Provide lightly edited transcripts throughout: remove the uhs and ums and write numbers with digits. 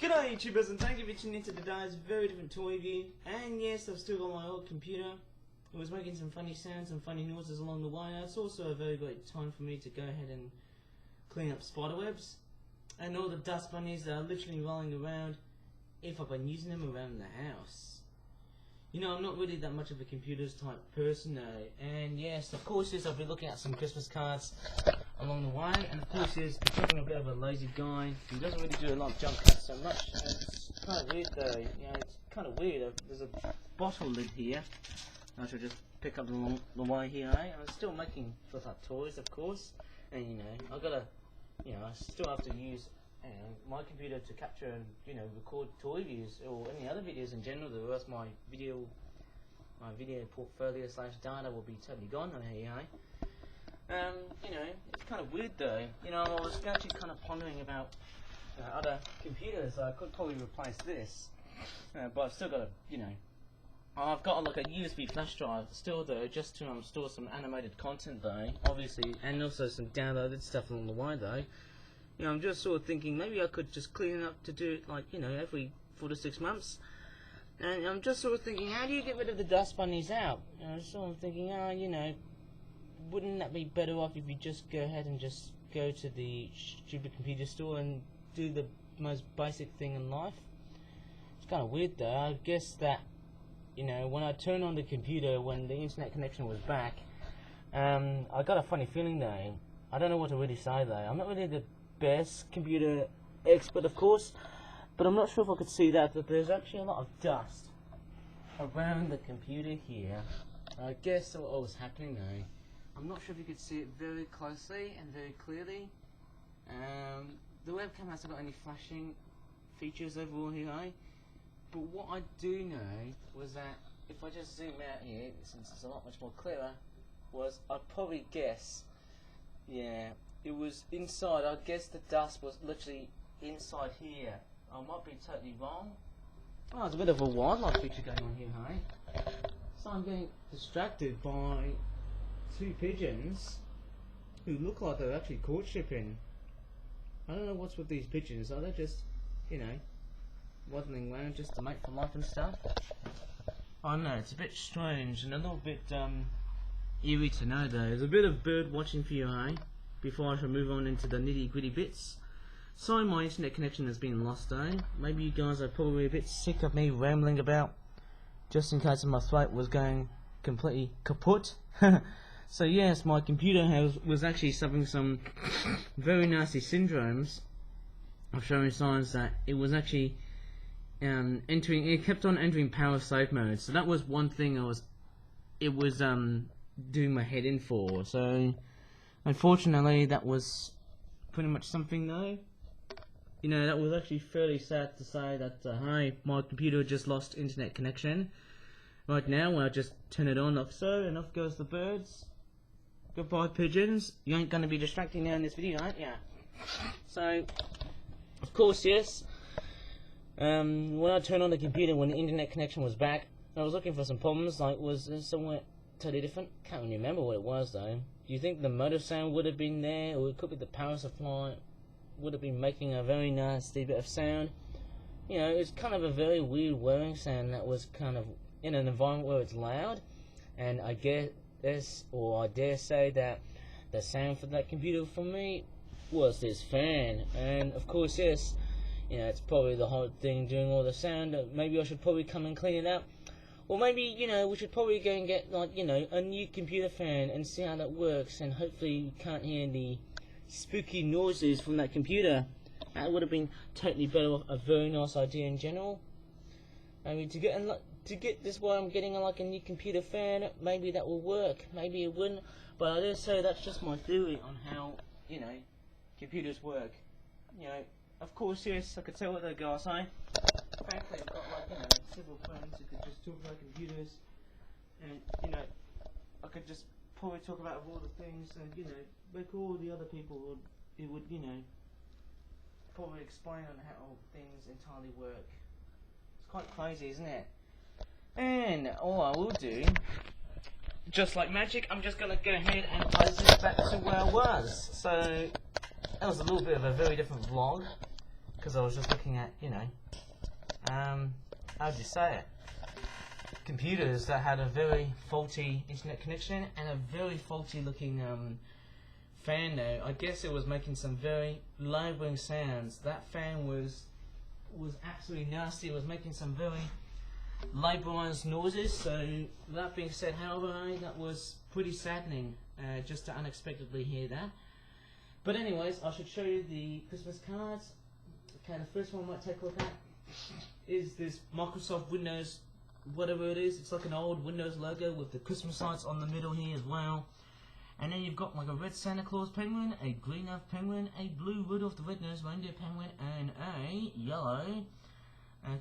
G'day YouTubers, and thank you for tuning into today's very different toy review. And yes, I've still got my old computer. It was making some funny sounds and funny noises along the way. It's also a very great time for me to go ahead and clean up spiderwebs and all the dust bunnies that are literally rolling around if I've been using them around the house. You know, I'm not really that much of a computers type person though. And yes, of course, yes, I'll be looking at some Christmas cards along the way. And of course, yes, because I'm a bit of a lazy guy who doesn't really do a lot of junk cuts so much. It's kind of weird though. You know, it's kind of weird. There's a bottle lid here. I should just pick up along the way here. I'm still making flip up toys, of course. And you know, I've got to, you know, I still have to use my computer to capture and, you know, record toy views or any other videos in general. The rest of my video portfolio / data will be totally gone on here. You know, it's kind of weird though. You know, I was actually kind of pondering about other computers. I could probably replace this, but I've still got a, you know, I've got like a USB flash drive still though, just to store some animated content though, obviously, and also some downloaded stuff along the way though. You know, I'm just sort of thinking maybe I could just clean it up to do it like, you know, every 4 to 6 months. And I'm just sort of thinking, how do you get rid of the dust bunnies out? You know, so I'm thinking, you know, wouldn't that be better off if you just go ahead and just go to the stupid computer store and do the most basic thing in life? It's kind of weird though. I guess that, you know, when I turned on the computer when the internet connection was back, I got a funny feeling though. I don't know what to really say though. I'm not really the best computer expert, of course, but I'm not sure if I could see that there's actually a lot of dust around the computer here. I guess what was happening though, I'm not sure if you could see it very closely and very clearly. The webcam hasn't got any flashing features overall here, but what I do know was that if I just zoom out here, since it's a lot much more clearer, was I'd probably guess, yeah, it was inside. I guess the dust was literally inside here. I might be totally wrong. Oh, there's a bit of a wildlife feature going on here, hey? So I'm getting distracted by 2 pigeons who look like they're actually courtshiping. I don't know what's with these pigeons. Are they just, you know, waddling around just to mate for life and stuff? I don't know, it's a bit strange and a little bit eerie to know though. There's a bit of bird watching for you, hey? Before I shall move on into the nitty gritty bits. Sorry my internet connection has been lost though. Maybe you guys are probably a bit sick of me rambling about, just in case my throat was going completely kaput. So yes, my computer was actually suffering some very nasty syndromes of showing signs that it was actually it kept on entering power save mode. So that was one thing it was doing my head in for. So unfortunately that was pretty much something though. You know, that was actually fairly sad to say that hey, my computer just lost internet connection right now when I just turn it on like so, and off goes the birds. Goodbye pigeons, you ain't gonna be distracting now in this video, aren't ya? So, of course, yes, when I turned on the computer when the internet connection was back, I was looking for some problems, like was there somewhere totally different? Can't really remember what it was though. Do you think the motor sound would have been there, or it could be the power supply would have been making a very nasty bit of sound? You know, it's kind of a very weird whirring sound that was kind of in an environment where it's loud, and I guess, or I dare say that the sound for that computer for me was this fan. And of course, yes, you know, it's probably the whole thing doing all the sound. Maybe I should probably come and clean it up. Or maybe, you know, we should probably go and get, like, you know, a new computer fan and see how that works, and hopefully you can't hear the spooky noises from that computer. That would have been totally better, a very nice idea in general. I mean, to get this why I'm getting like a new computer fan, maybe that will work, maybe it wouldn't, but I dare say that's just my theory on how, you know, computers work. You know, of course, yes, I could tell what the guys say. Frankly, I've got like, you know, several friends who could just talk about computers, and, you know, I could just probably talk about all the things, and, you know, like all the other people would, you know, probably explain on how things entirely work. It's quite crazy, isn't it? And all I will do, just like magic, I'm just gonna go ahead and place this back to where I was. So that was a little bit of a very different vlog because I was just looking at, you know, how would you say it? Computers that had a very faulty internet connection and a very faulty looking fan there. I guess it was making some very labouring sounds. That fan was absolutely nasty. It was making some very labourised noises. So that being said, however, that was pretty saddening just to unexpectedly hear that. But anyways, I should show you the Christmas cards. Okay, the first one I might take a look at is this Microsoft Windows, whatever it is. It's like an old Windows logo with the Christmas lights on the middle here as well. And then you've got like a red Santa Claus penguin, a green elf penguin, a blue Rudolph the Red-Nosed Reindeer penguin, and a yellow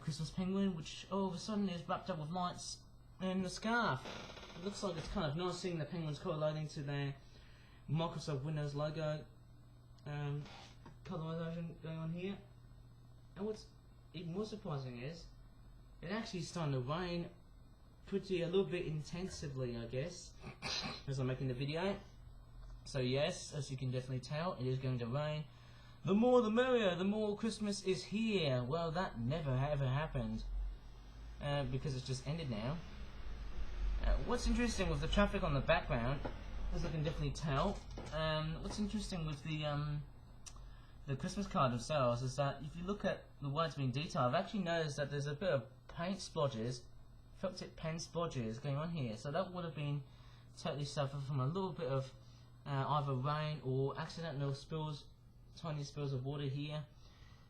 Christmas penguin, which all of a sudden is wrapped up with lights and a scarf. It looks like it's kind of nice seeing the penguins correlating to their Microsoft Windows logo colorization going on here. And what's even more surprising is it actually starting to rain a little bit intensively, I guess, as I'm making the video. So yes, as you can definitely tell, it is going to rain. The more the merrier, the more Christmas is here. Well, that never ever happened because it's just ended now. What's interesting with the traffic on the background, as I can definitely tell, what's interesting with the Christmas card themselves is that if you look at the way it's been detailed, I've actually noticed that there's a bit of paint splodges, felt tip pen splodges going on here. So that would have been totally suffered from a little bit of either rain or accidental spills, tiny spills of water here.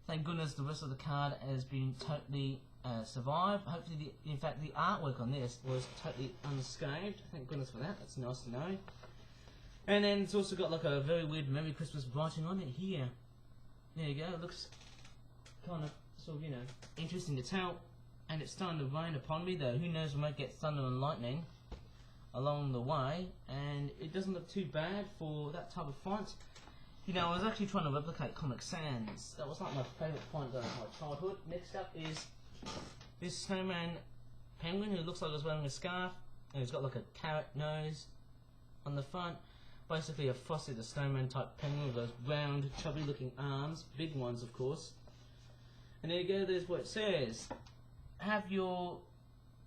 Thank goodness the rest of the card has been totally survived. Hopefully, in fact, the artwork on this was totally unscathed. Thank goodness for that. That's nice to know. And then it's also got like a very weird Merry Christmas writing on it here. There you go. It looks kind of sort of, you know, interesting to tell. And it's starting to rain upon me though. Who knows, we might get thunder and lightning along the way. And it doesn't look too bad for that type of font. You know, I was actually trying to replicate Comic Sans. That was like my favourite font of my childhood. Next up is this Snowman penguin who looks like he was wearing a scarf. And he's got like a carrot nose on the front. Basically a Frosty the Snowman type penguin with those round, chubby looking arms. Big ones, of course. And there you go, there's what it says. Have your,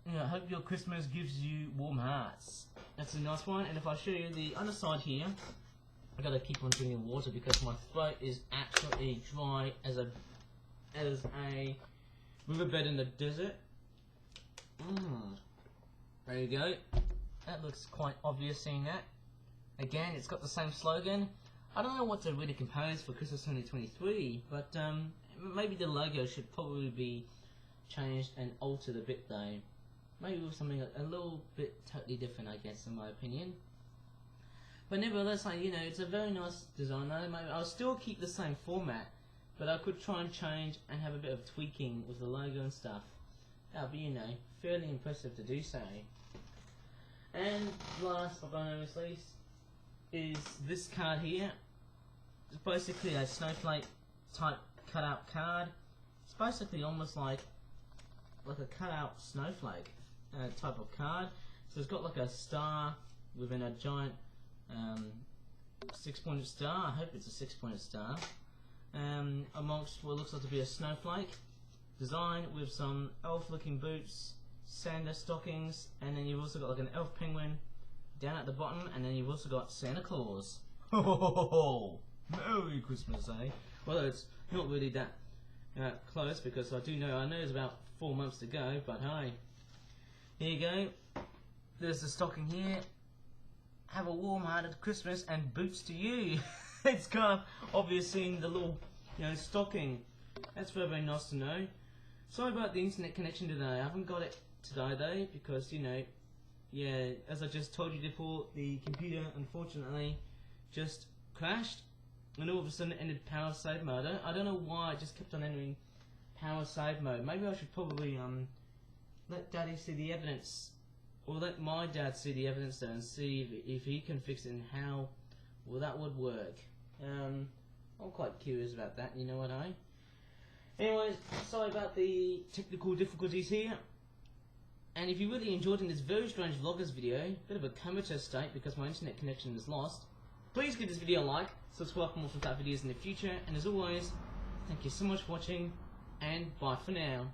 hope your Christmas gives you warm hearts. That's a nice one. And if I show you the other side here, I gotta keep on drinking water because my throat is absolutely dry as a riverbed in the desert. There you go. That looks quite obvious seeing that. Again, it's got the same slogan. I don't know what to really compose for Christmas 2023, but maybe the logo should probably be changed and altered a bit though. Maybe with something a little bit totally different, I guess, in my opinion. But nevertheless, it's a very nice design. I'll still keep the same format, but I could try and change and have a bit of tweaking with the logo and stuff. That would be, fairly impressive to do so. And last but not least is this card here. It's basically a Snowflake type cutout card. It's basically almost like a cutout snowflake type of card. So it's got like a star within a giant 6-pointed star. I hope it's a 6-pointed star. Amongst what looks like to be a snowflake design with some elf-looking boots, Santa stockings, and then you've also got like an elf penguin down at the bottom, and then you've also got Santa Claus. Ho ho ho ho ho! Merry Christmas, eh? Well, it's not really that close because I know it's about 4 months to go, but hey, here you go. There's the stocking here. Have a warm-hearted Christmas and boots to you. It's kind of obvious seeing the little, stocking. That's very, very nice to know. Sorry about the internet connection today. I haven't got it today though because as I just told you before, the computer unfortunately just crashed and all of a sudden it ended power save mode. I don't know why I just kept on entering power save mode. Maybe I should probably let Daddy see the evidence, or let my dad see the evidence there and see if he can fix it and how that would work. I'm quite curious about that, you know what I? Anyways, sorry about the technical difficulties here. And if you really enjoyed this very strange vloggers video, bit of a comatose state because my internet connection is lost, please give this video a like, subscribe for more from that videos in the future, and as always, Thank you so much for watching, and bye for now.